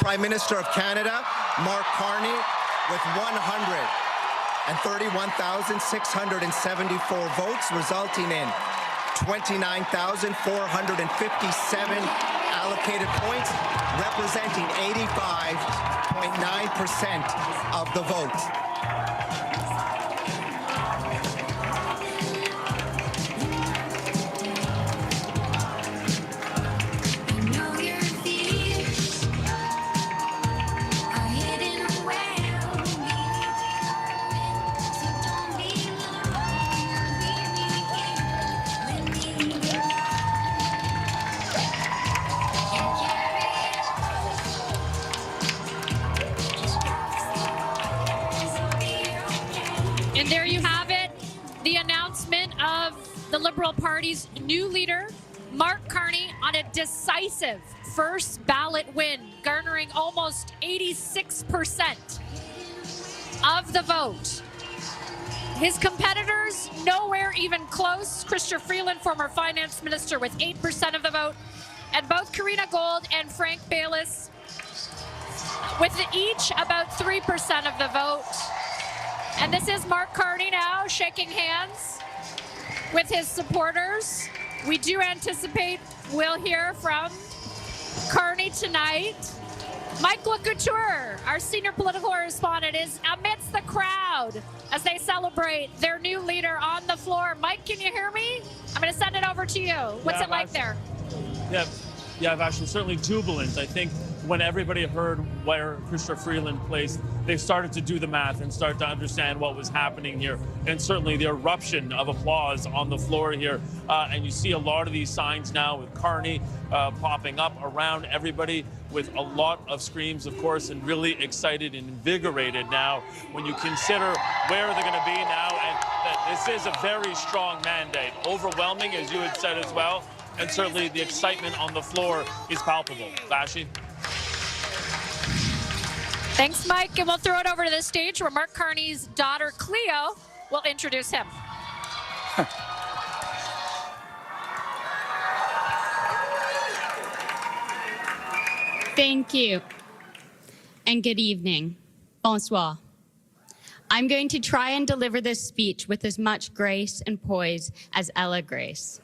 Prime Minister of Canada, Mark Carney, with 131,674 votes, resulting in 29,457 allocated points, representing 85.9% of the vote. And there you have it, the announcement of the Liberal Party's new leader, Mark Carney, on a decisive first ballot win, garnering almost 86% of the vote. His competitors, nowhere even close. Chrystia Freeland, former finance minister, with 8% of the vote, and both Karina Gold and Frank Baylis with each about 3% of the vote. And this is Mark Carney now shaking hands with his supporters. We do anticipate we'll hear from Carney tonight. Mike LeCouture, our senior political correspondent, is amidst the crowd as they celebrate their new leader on the floor. Mike, can you hear me? I'm going to send it over to you. What's it like there? Yeah, Vash, certainly jubilant. I think when everybody heard where Chrystia Freeland placed, they started to do the math and start to understand what was happening here. And certainly the eruption of applause on the floor here. And you see a lot of these signs now with Carney popping up around everybody, with a lot of screams, of course, and really excited and invigorated now when you consider where they're going to be now. And that this is a very strong mandate, overwhelming, as you had said as well. And certainly the excitement on the floor is palpable. Vashi? Thanks, Mike. And we'll throw it over to the stage where Mark Carney's daughter, Cleo, will introduce him. Thank you. And good evening. Bonsoir. I'm going to try and deliver this speech with as much grace and poise as Ella Grace.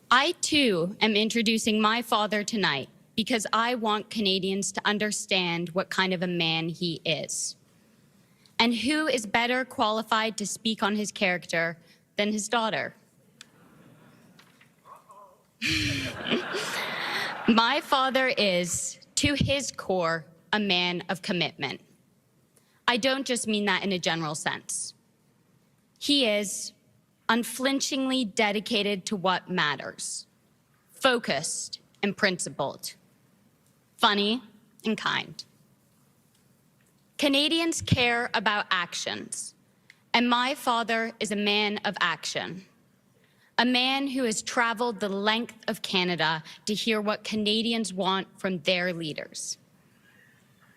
I, too, am introducing my father tonight because I want Canadians to understand what kind of a man he is. And who is better qualified to speak on his character than his daughter? My father is, to his core, a man of commitment. I don't just mean that in a general sense. He is unflinchingly dedicated to what matters, focused and principled, funny and kind. Canadians care about actions, and my father is a man of action, a man who has traveled the length of Canada to hear what Canadians want from their leaders,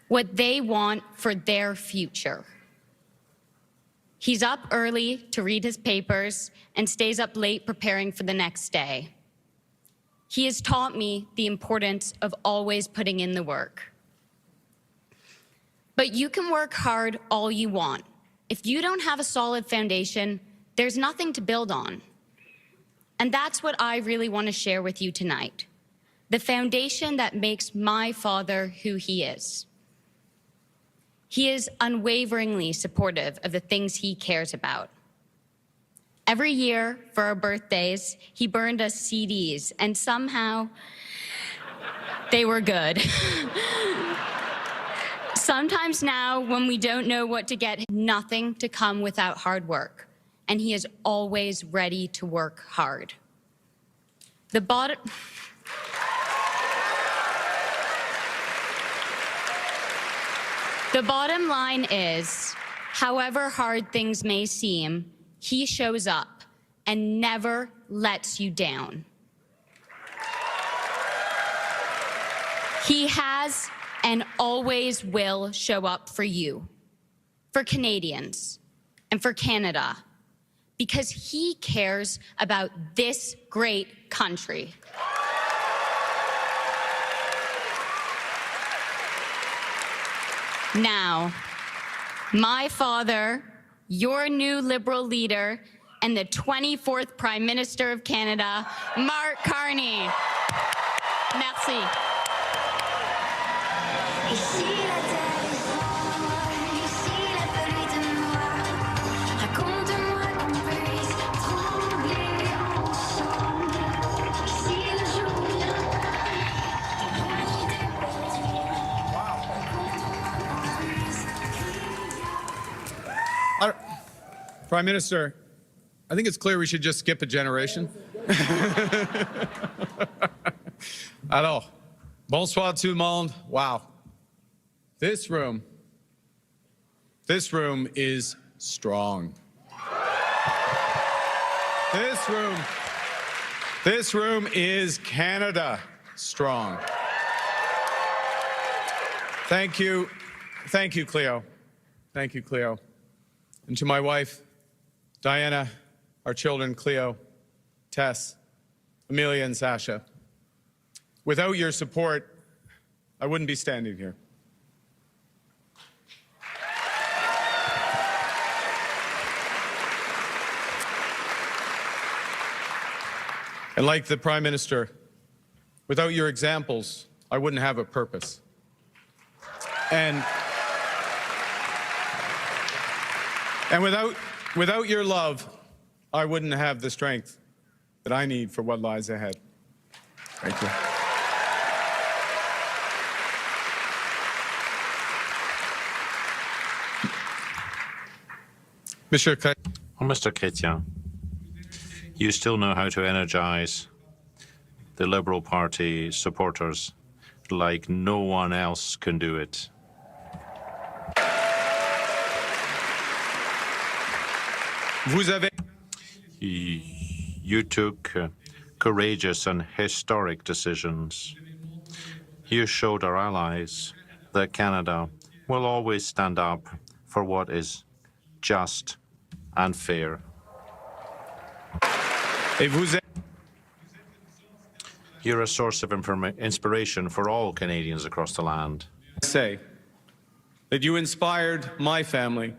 what they want for their future. He's up early to read his papers and stays up late preparing for the next day. He has taught me the importance of always putting in the work. But you can work hard all you want. If you don't have a solid foundation, there's nothing to build on. And that's what I really want to share with you tonight, the foundation that makes my father who he is. He is unwaveringly supportive of the things he cares about. Every year for our birthdays, he burned us CDs, and somehow they were good. Sometimes now, when we don't know what to get, nothing to come without hard work, and he is always ready to work hard. The bottom line is, however hard things may seem, he shows up and never lets you down. He has and always will show up for you, for Canadians, and for Canada, because he cares about this great country. Now, my father, your new Liberal leader, and the 24th Prime Minister of Canada, Mark Carney. Merci. Prime Minister, I think it's clear we should just skip a generation. Alors, bonsoir tout le monde. Wow. This room is strong. This room is Canada strong. Thank you, Cleo. Thank you, Cleo. And to my wife, Diana, our children, Cleo, Tess, Amelia, and Sasha. Without your support, I wouldn't be standing here. And like the Prime Minister, without your examples, I wouldn't have a purpose. And without your love, I wouldn't have the strength that I need for what lies ahead. Thank you. Mr. Chrétien, you still know how to energize the Liberal Party supporters like no one else can do it. You took courageous and historic decisions. You showed our allies that Canada will always stand up for what is just and fair. You're a source of inspiration for all Canadians across the land. Say that you inspired my family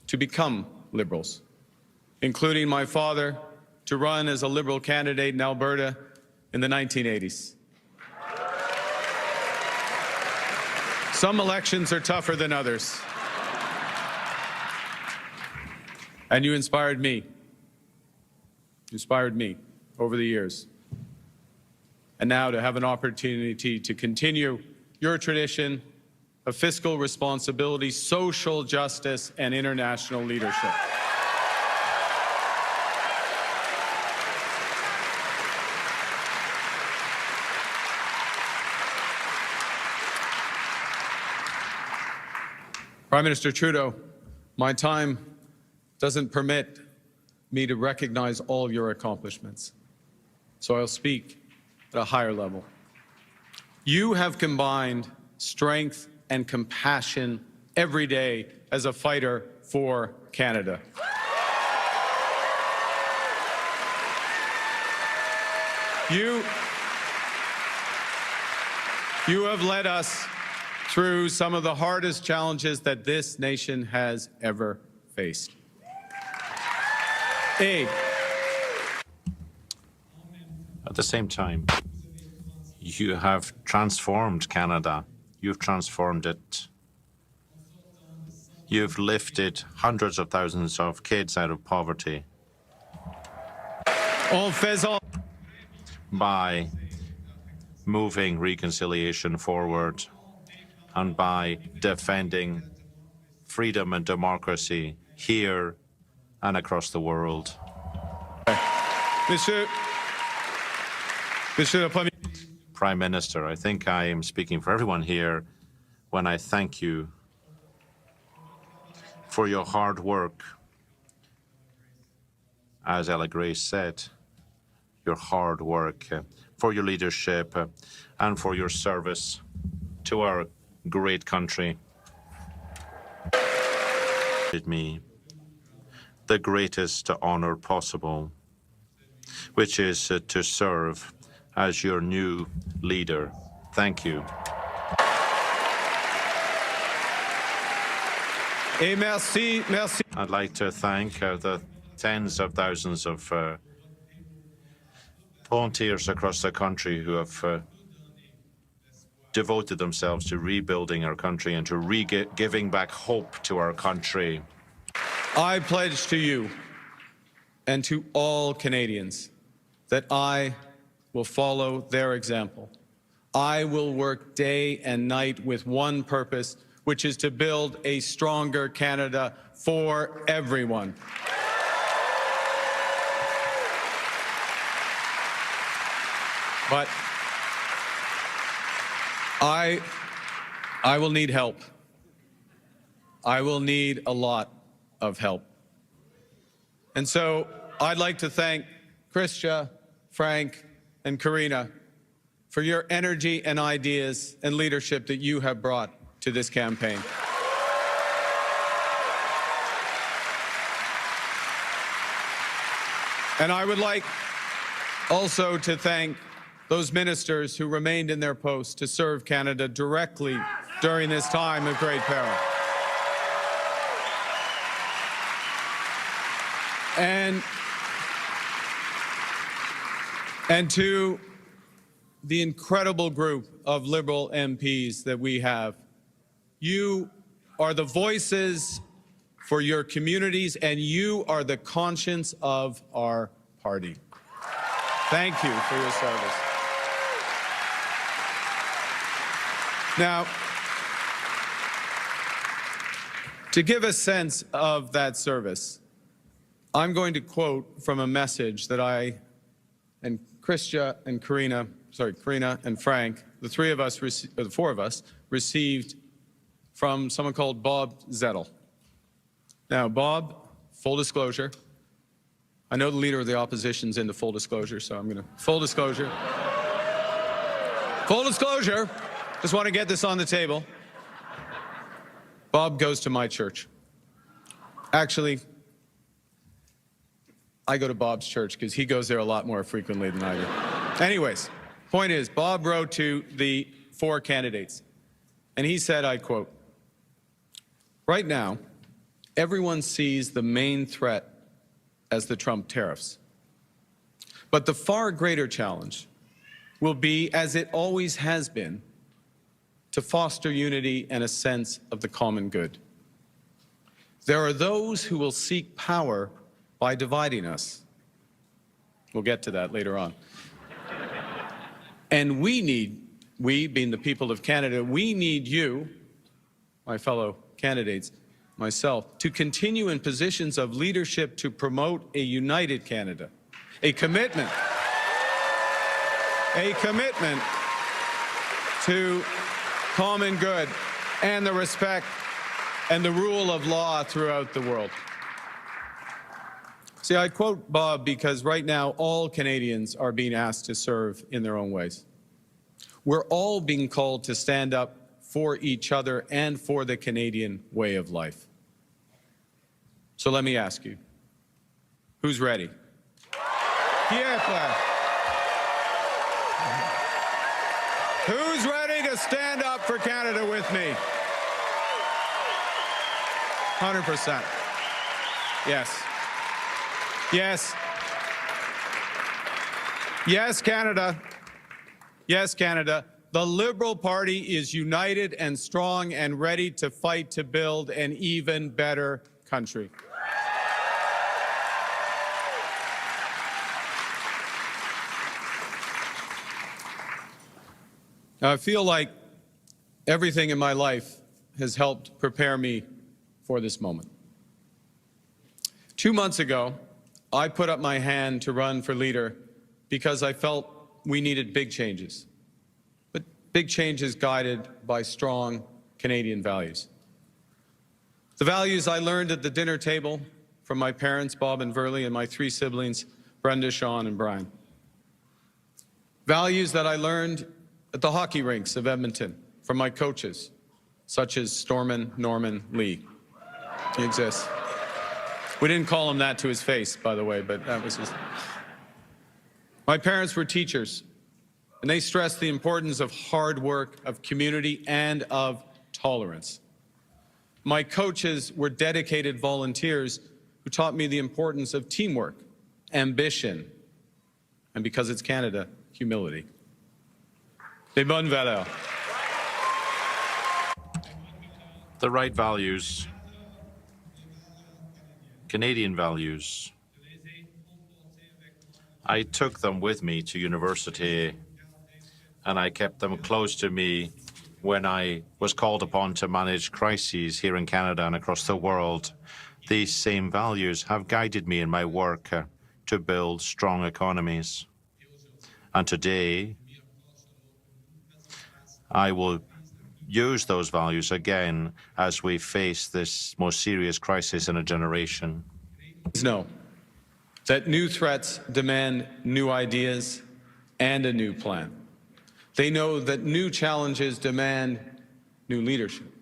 to become Liberals, including my father to run as a Liberal candidate in Alberta in the 1980s. Some elections are tougher than others. And you inspired me. You inspired me over the years. And now to have an opportunity to continue your tradition of fiscal responsibility, social justice, and international leadership. Prime Minister Trudeau, my time doesn't permit me to recognize all your accomplishments, so I'll speak at a higher level. You have combined strength and compassion every day as a fighter for Canada. You have led us through some of the hardest challenges that this nation has ever faced. At the same time, you have transformed Canada. You've transformed it. You've lifted hundreds of thousands of kids out of poverty by moving reconciliation forward and by defending freedom and democracy here and across the world. Prime Minister, I think I am speaking for everyone here when I thank you for your hard work. As Ella Grace said, your hard work, for your leadership, and for your service to our great country. Me the greatest honor possible, which is to serve as your new leader. Thank you. Et merci, merci. I'd like to thank the tens of thousands of volunteers across the country who have devoted themselves to rebuilding our country and to giving back hope to our country. I pledge to you and to all Canadians that I will follow their example. I will work day and night with one purpose, which is to build a stronger Canada for everyone. But I will need help. I will need a lot of help. And so I'd like to thank Chrystia, Frank, and Karina for your energy and ideas and leadership that you have brought to this campaign. And I would like also to thank those ministers who remained in their posts to serve Canada directly during this time of great peril. And to the incredible group of Liberal MPs that we have, you are the voices for your communities, and you are the conscience of our party. Thank you for your service. Now, to give a sense of that service, I'm going to quote from a message that I and Chrystia and Karina and Frank, the four of us, received from someone called Bob Zettel. Now, Bob, full disclosure, I know the leader of the opposition's into full disclosure, so I'm going to, full disclosure. Full disclosure, just want to get this on the table. Bob goes to my church. Actually, I go to Bob's church because he goes there a lot more frequently than I do. Anyways, point is, Bob wrote to the four candidates, and he said, I quote, "Right now, everyone sees the main threat as the Trump tariffs. But the far greater challenge will be, as it always has been, to foster unity and a sense of the common good. There are those who will seek power by dividing us." We'll get to that later on. And we being the people of Canada, we need you, my fellow candidates, myself, to continue in positions of leadership to promote a united Canada, a commitment to common good and the respect and the rule of law throughout the world. See, I quote Bob because right now all Canadians are being asked to serve in their own ways. We're all being called to stand up for each other and for the Canadian way of life. So let me ask you, who's ready? Who's ready to stand up for Canada with me? 100%. Yes. Yes. Yes, Canada. Yes, Canada. The Liberal Party is united and strong and ready to fight to build an even better country. Now, I feel like everything in my life has helped prepare me for this moment. 2 months ago, I put up my hand to run for leader because I felt we needed big changes, but big changes guided by strong Canadian values. The values I learned at the dinner table from my parents, Bob and Verly, and my 3 siblings, Brenda, Sean, and Brian. Values that I learned at the hockey rinks of Edmonton from my coaches, such as Stormin Norman Lee. He exists. We didn't call him that to his face, by the way, but that was just... My parents were teachers, and they stressed the importance of hard work, of community, and of tolerance. My coaches were dedicated volunteers who taught me the importance of teamwork, ambition, and because it's Canada, humility. Les bonnes valeurs. The right values, Canadian values. I took them with me to university, and I kept them close to me when I was called upon to manage crises here in Canada and across the world. These same values have guided me in my work to build strong economies. And today, I will use those values again as we face this most serious crisis in a generation. Know that new threats demand new ideas and a new plan. They know that new challenges demand new leadership.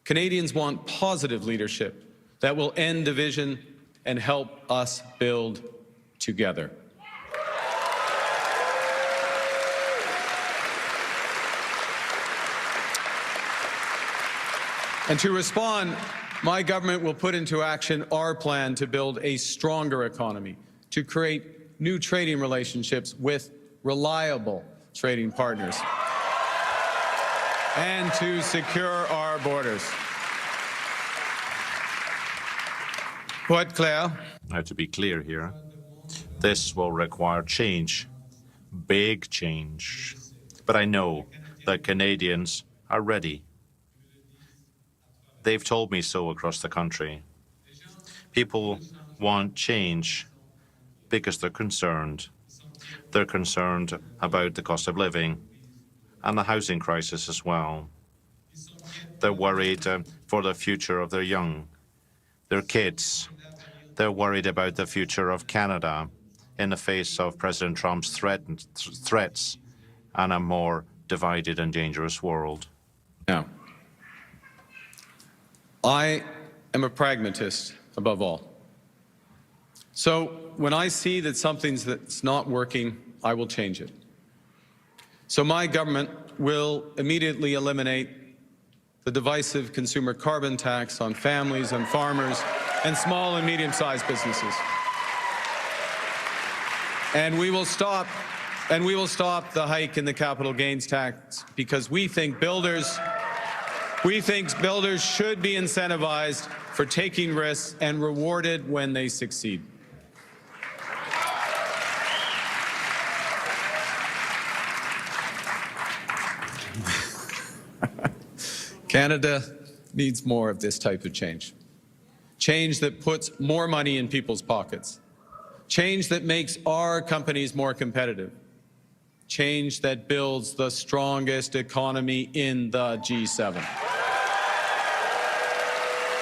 Canadians want positive leadership that will end division and help us build together. And to respond, my government will put into action our plan to build a stronger economy, to create new trading relationships with reliable trading partners, and to secure our borders. Pour être clair, Now, to be clear here, this will require change, big change. But I know that Canadians are ready. They've told me so across the country. People want change because they're concerned. They're concerned about the cost of living and the housing crisis as well. They're worried for the future of their young, their kids. They're worried about the future of Canada in the face of President Trump's threats and a more divided and dangerous world. now, I am a pragmatist above all. So when I see that something's that's not working, I will change it. So my government will immediately eliminate the divisive consumer carbon tax on families and farmers and small and medium-sized businesses. And we will stop the hike in the capital gains tax because we think builders should be incentivized for taking risks and rewarded when they succeed. Canada needs more of this type of change. Change that puts more money in people's pockets. Change that makes our companies more competitive. Change that builds the strongest economy in the G7.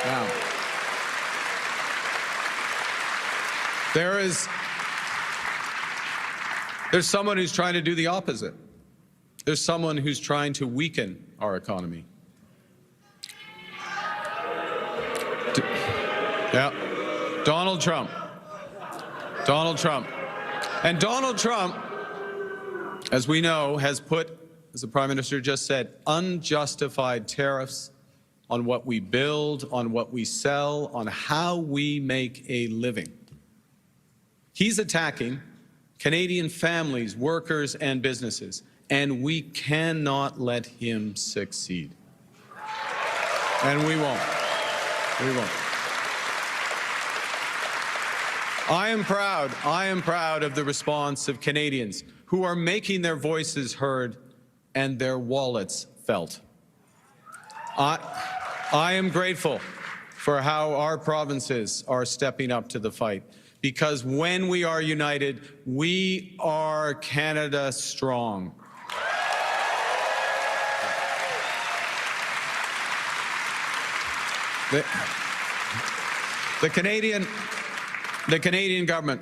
Now, there's someone who's trying to do the opposite. There's someone who's trying to weaken our economy. Yeah, Donald Trump. And Donald Trump, as we know, has put, as the Prime Minister just said, unjustified tariffs on what we build, on what we sell, on how we make a living. He's attacking Canadian families, workers, and businesses, and we cannot let him succeed. And we won't. We won't. I am proud of the response of Canadians who are making their voices heard and their wallets felt. I am grateful for how our provinces are stepping up to the fight, because when we are united, we are Canada strong. The Canadian government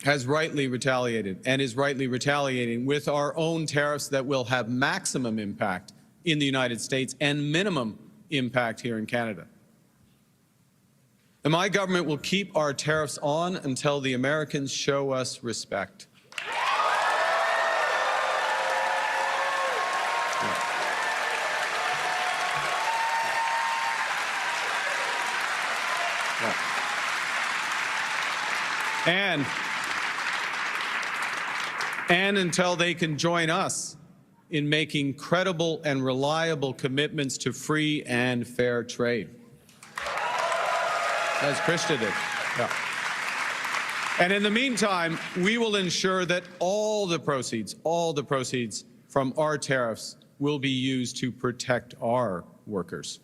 has rightly retaliated and is rightly retaliating with our own tariffs that will have maximum impact in the United States and minimum impact here in Canada. And my government will keep our tariffs on until the Americans show us respect. And until they can join us in making credible and reliable commitments to free and fair trade. As Krista did. Yeah. And in the meantime, we will ensure that all the proceeds from our tariffs will be used to protect our workers.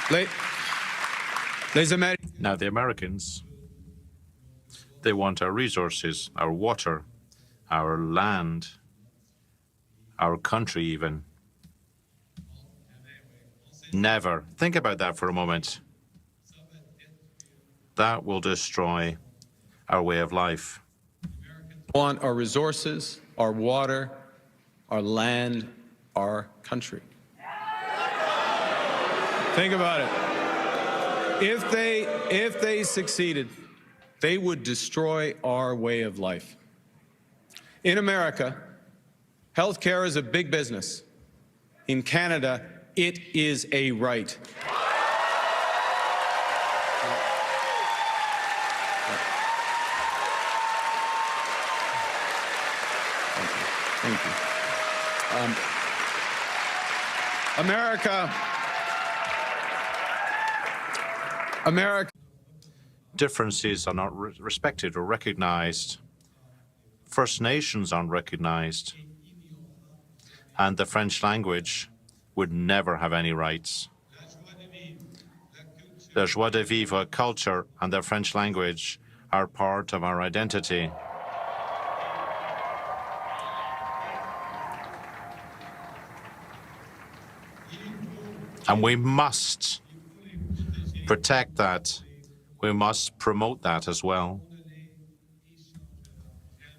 Now, the Americans, they want our resources, our water, our land, our country even. Never. Think about that for a moment. That will destroy our way of life. We want our resources, our water, our land, our country. Think about it. If they succeeded, they would destroy our way of life. In America, healthcare is a big business. In Canada, it is a right. Thank you. America. Differences are not respected or recognized. First Nations aren't recognized. And the French language would never have any rights. The joie de vivre culture and the French language are part of our identity. And we must protect that. We must promote that as well.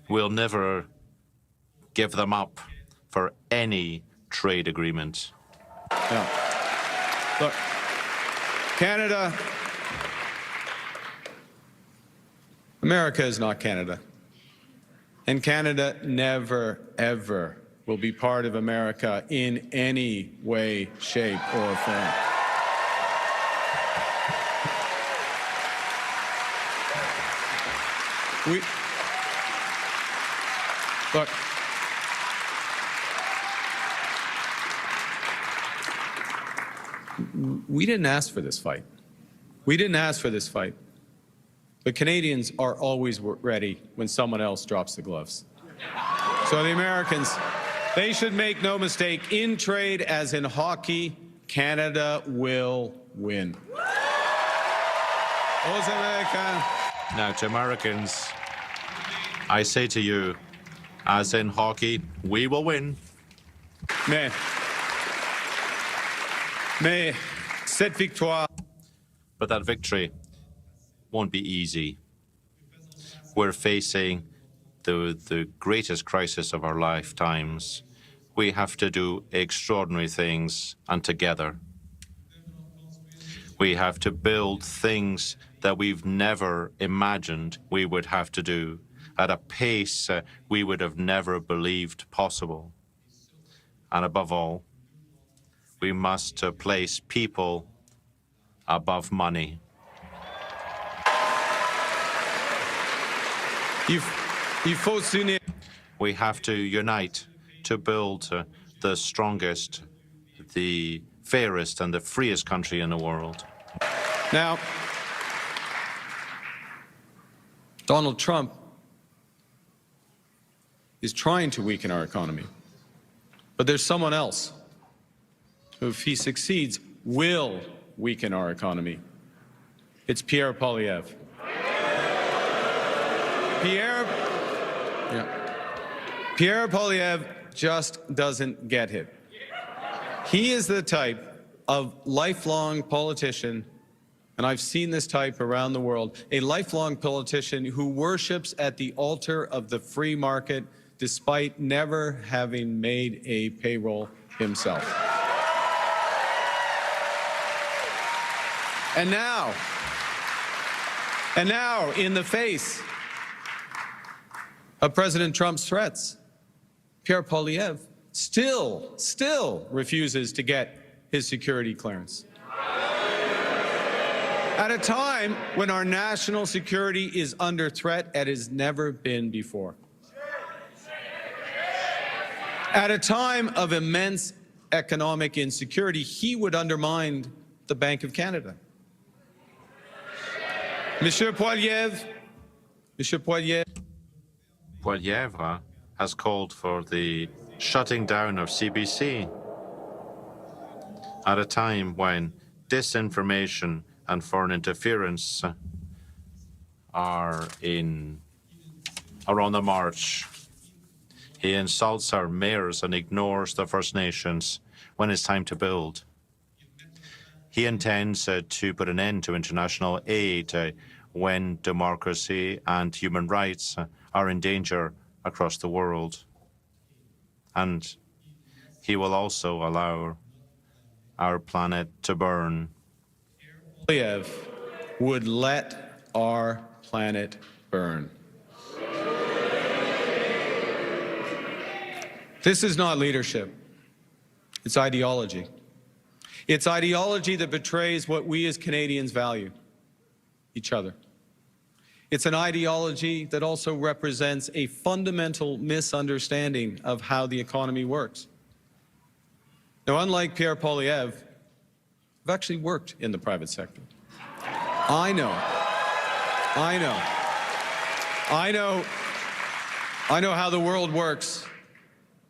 We'll never give them up for any trade agreement. No. Look, Canada, America is not Canada. And Canada never, ever will be part of America in any way, shape, or form. Look, we didn't ask for this fight. We didn't ask for this fight. The Canadians are always ready when someone else drops the gloves. So the Americans, they should make no mistake, in trade as in hockey, Canada will win. Aux Americans. Now, to Americans, I say to you, as in hockey, we will win. Mais cette victoire. But that victory won't be easy. We're facing the greatest crisis of our lifetimes. We have to do extraordinary things, and together. We have to build things that we've never imagined we would have to do at a pace we would have never believed possible. And above all, we must place people above money. We have to unite to build the strongest, the fairest, and the freest country in the world. Now, Donald Trump is trying to weaken our economy. But there's someone else who, if he succeeds, will weaken our economy. It's Pierre Poilievre. Pierre Poilievre just doesn't get it. He is the type of lifelong politician, and I've seen this type around the world, a lifelong politician who worships at the altar of the free market despite never having made a payroll himself. And now, in the face of President Trump's threats, Pierre Poilievre still refuses to get his security clearance. At a time when our national security is under threat as it has never been before. At a time of immense economic insecurity, he would undermine the Bank of Canada. Monsieur Poilievre, Poilievre has called for the shutting down of CBC at a time when disinformation and foreign interference are on the march. He insults our mayors and ignores the First Nations when it's time to build. He intends to put an end to international aid when democracy and human rights are in danger across the world. And he will also allow our planet to burn. Poilievre would let our planet burn. This is not leadership. It's ideology. It's ideology that betrays what we as Canadians value, each other. It's an ideology that also represents a fundamental misunderstanding of how the economy works. Now, unlike Pierre Poilievre, I've actually worked in the private sector. I know how the world works,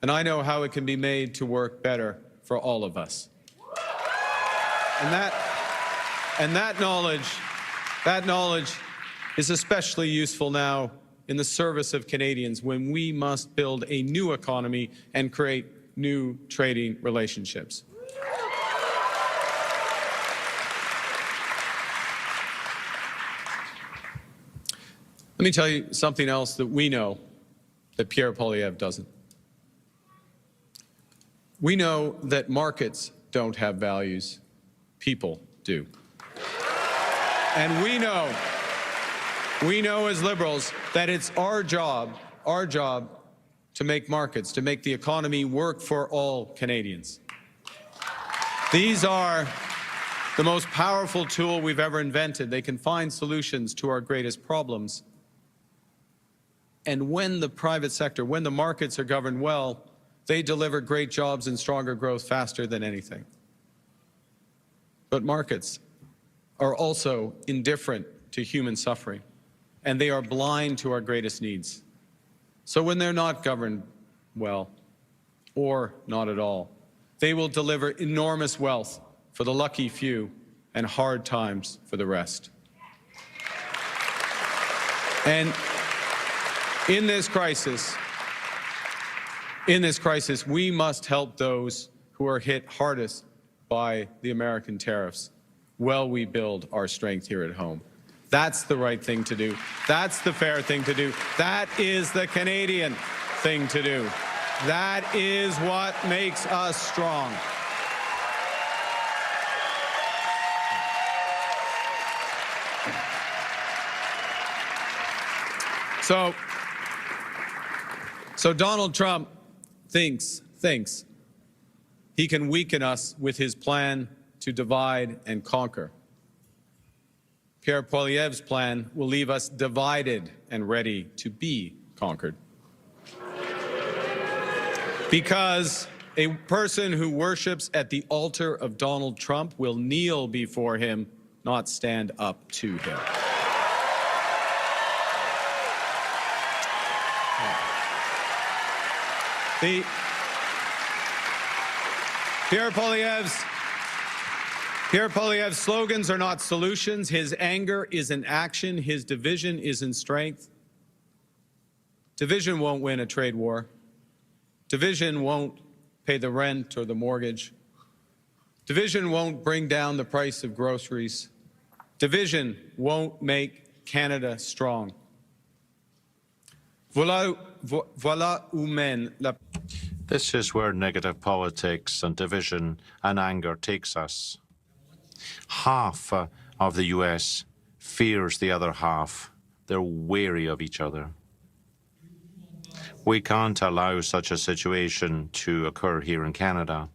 and I know how it can be made to work better for all of us. And that knowledge is especially useful now in the service of Canadians when we must build a new economy and create new trading relationships. Let me tell you something else that we know that Pierre Poilievre doesn't. We know that markets don't have values, people do. And we know as Liberals that it's our job to make markets, to make the economy work for all Canadians. These are the most powerful tool we've ever invented. They can find solutions to our greatest problems. And when the private sector, when the markets are governed well, they deliver great jobs and stronger growth faster than anything. But markets are also indifferent to human suffering, and they are blind to our greatest needs. So when they're not governed well, or not at all, they will deliver enormous wealth for the lucky few and hard times for the rest. And in this crisis, we must help those who are hit hardest by the American tariffs while we build our strength here at home. That's the right thing to do. That's the fair thing to do. That is the Canadian thing to do. That is what makes us strong. So Donald Trump thinks he can weaken us with his plan to divide and conquer. Pierre Poilievre's plan will leave us divided and ready to be conquered. Because a person who worships at the altar of Donald Trump will kneel before him, not stand up to him. Pierre Poilievre's slogans are not solutions. His anger is in action. His division is in strength. Division won't win a trade war. Division won't pay the rent or the mortgage. Division won't bring down the price of groceries. Division won't make Canada strong. Voilà où mène la... This is where negative politics and division and anger takes us. Half of the US fears the other half. They're wary of each other. We can't allow such a situation to occur here in Canada.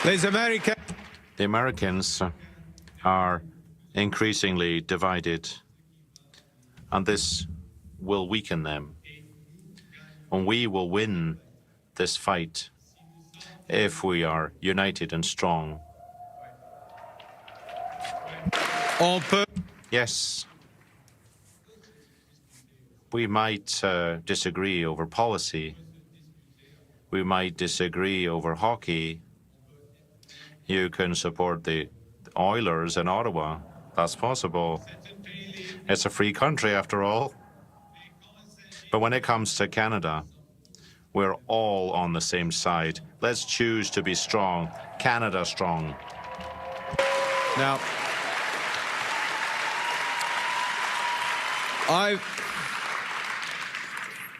The Americans are increasingly divided, and this will weaken them. And we will win this fight if we are united and strong. Yes, we might disagree over policy. We might disagree over hockey. You can support the Oilers in Ottawa. That's possible. It's a free country, after all. But when it comes to Canada, we're all on the same side. Let's choose to be strong. Canada strong. Now,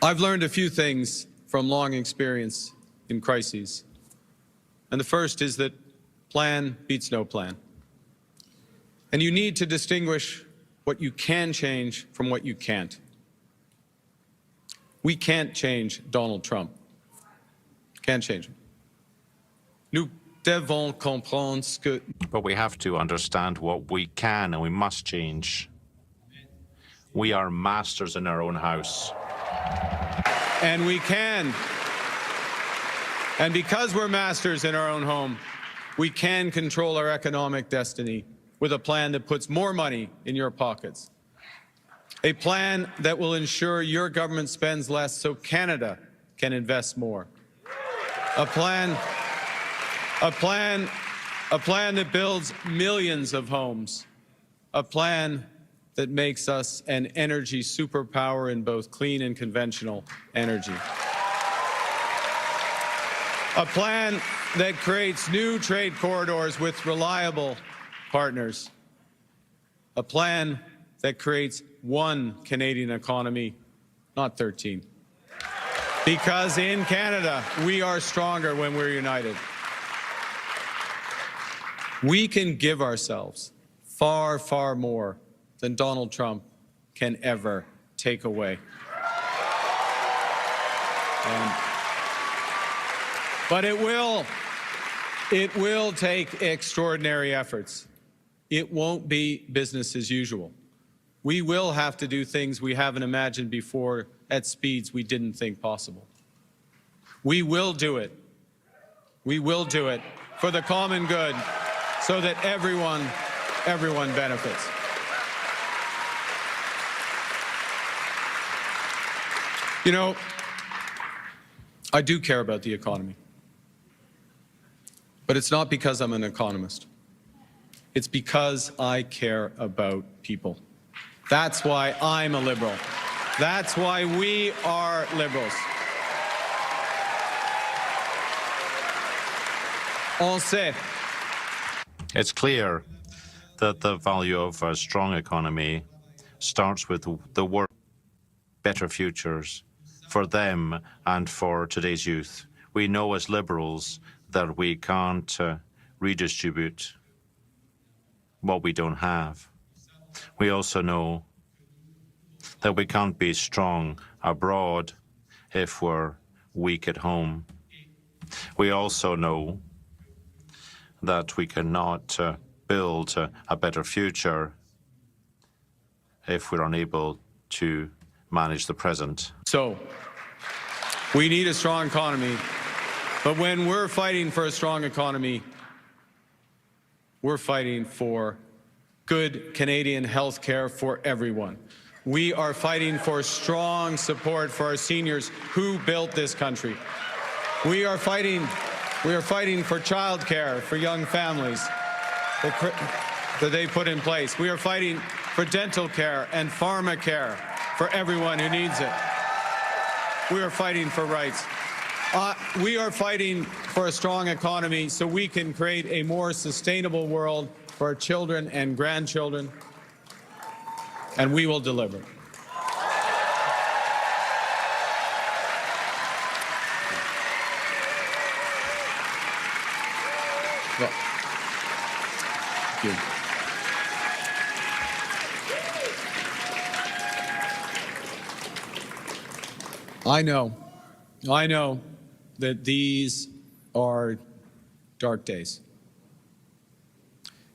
I've learned a few things from long experience in crises. And the first is that plan beats no plan. And you need to distinguish what you can change from what you can't. We can't change Donald Trump. Can't change him. Nous devons comprendre ce que... But we have to understand what we can and we must change. We are masters in our own house. And we can. And because we're masters in our own home, we can control our economic destiny with a plan that puts more money in your pockets. A plan that will ensure your government spends less so Canada can invest more. A plan that builds millions of homes. A plan that makes us an energy superpower in both clean and conventional energy. A plan that creates new trade corridors with reliable partners. A plan that creates one Canadian economy, not 13. Because in Canada, we are stronger when we're united. We can give ourselves far, far more than Donald Trump can ever take away. But it will take extraordinary efforts. It won't be business as usual. We will have to do things we haven't imagined before at speeds we didn't think possible. We will do it. We will do it for the common good so that everyone benefits. You know, I do care about the economy. But it's not because I'm an economist. It's because I care about people. That's why I'm a liberal. That's why we are liberals. On sait. It's clear that the value of a strong economy starts with the work, better futures for them and for today's youth. We know as liberals that we can't redistribute what we don't have. We also know that we can't be strong abroad if we're weak at home. We also know that we cannot build a better future if we're unable to manage the present. So, we need a strong economy, but when we're fighting for a strong economy, we're fighting for good Canadian health care for everyone. We are fighting for strong support for our seniors who built this country. We are fighting for child care for young families that they put in place. We are fighting for dental care and pharma care for everyone who needs it. We are fighting for rights. We are fighting for a strong economy so we can create a more sustainable world for our children and grandchildren, and we will deliver. Thank you. I know that these are dark days.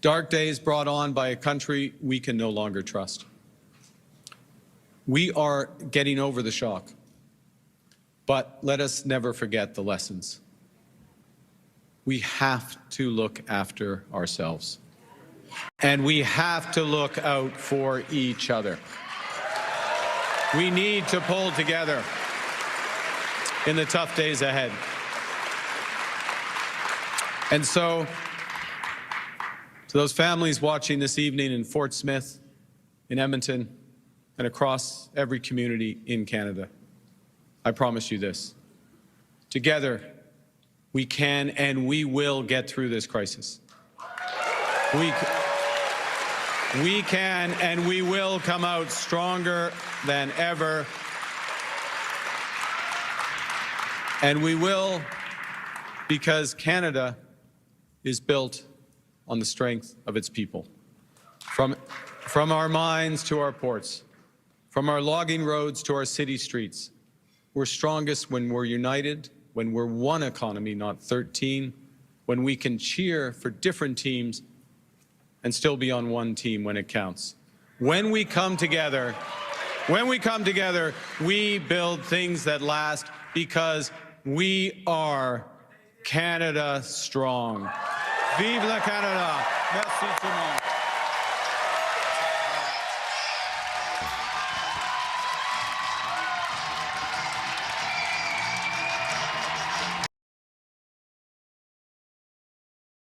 Dark days brought on by a country we can no longer trust. We are getting over the shock, but let us never forget the lessons. We have to look after ourselves, and we have to look out for each other. We need to pull together in the tough days ahead. And so, to those families watching this evening in Fort Smith, in Edmonton, and across every community in Canada, I promise you this. Together, we can and we will get through this crisis. We can and we will come out stronger than ever. And we will, because Canada is built on the strength of its people. From our mines to our ports, from our logging roads to our city streets, we're strongest when we're united, when we're one economy, not 13, when we can cheer for different teams and still be on one team when it counts. When we come together, we build things that last because we are Canada strong. Vive la Canada. Merci tout le monde.